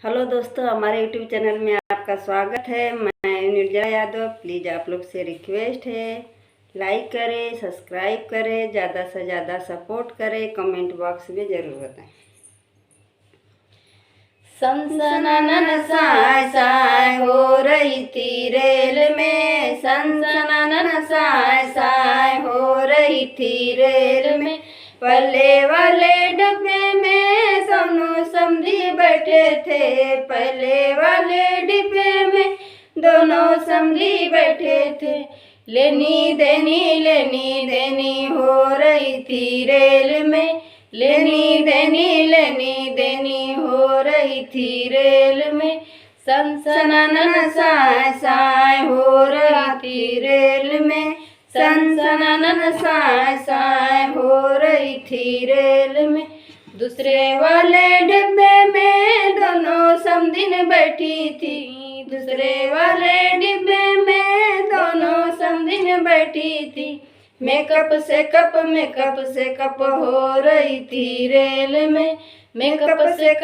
Hello दोस्तों, हमारे YouTube channel में आपका स्वागत है। मैं निर्जला यादव। प्लीज़ आप लोग से रिक्वेस्ट है, लाइक करें, सब्सक्राइब करें, ज़्यादा से ज़्यादा सपोर्ट करें, कमेंट बॉक्स में ज़रूर बताएं। सनसनानन साय साय हो रही थी रेल में, सनसनानन साय साय हो रही थी रेल में। पहले वाले डब्बे में सोनू समधी बैठे थे, पहले वाले डिब्बे में दोनों समधी बैठे थे। लेनी देनी हो रही थी रेल में, लेनी देनी हो रही थी रेल में। सनसनानन साय साय हो रही थी रेल में, सनसनानन साय साय हो रही थी रेल में। दूसरे वाले डिब्बे में दोनों समधिन बैठी थी, दूसरे वाले डिब्बे में दोनों समधिन बैठी थी। मेकअप से कप हो रही थी रेल में, मेकअप से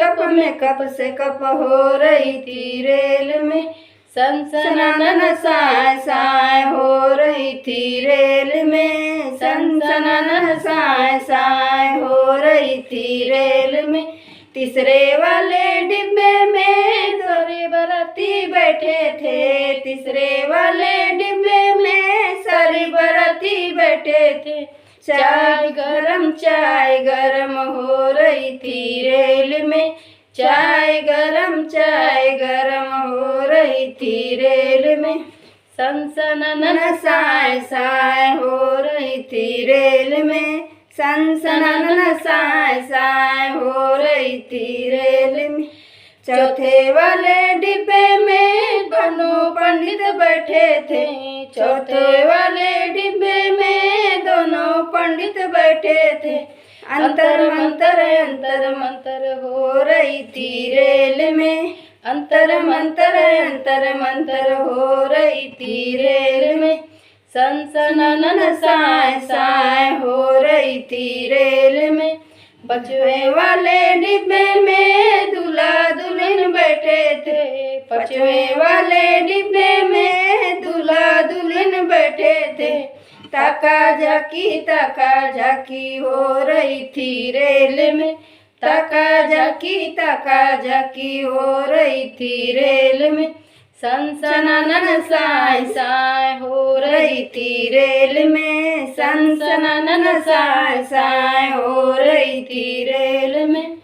कप हो रही थी रेल में। सनसनानन साय साय हो रही थी रेल में, सनसनानन साय साय हो रही थी रेल में। तीसरे वाले डिब्बे में सारे बाराती बैठे थे, तीसरे वाले डिब्बे में सारी बाराती बैठे थे। चाय गरम हो रही थी रेल में, चाय गरम हो रही थी रेल में। सनसनानन साय साय हो रही थी रेल में, सनसनानन साय साय हो रही थी रेल में। चौथे वाले डिब्बे में दोनों पंडित बैठे थे, चौथे वाले डिब्बे में दोनों पंडित बैठे थे। अंतर मंतर हो रही थी रेल में, अंतर मंतर हो रही थी रेल में। सनसनानन साय साय हो रही थी रेल में। पांचवें वाले डिब्बे में दूल्हा दुल्हन बैठे थे, पांचवें वाले डिब्बे में दूल्हा दुल्हन बैठे थे। ताका झाकी हो रही थी रेल में, ताका झाकी हो रही थी रेल में। सनसनानन साय साय हो रही थी रेल में, सनसनानन साय साय हो रही थी रेल में।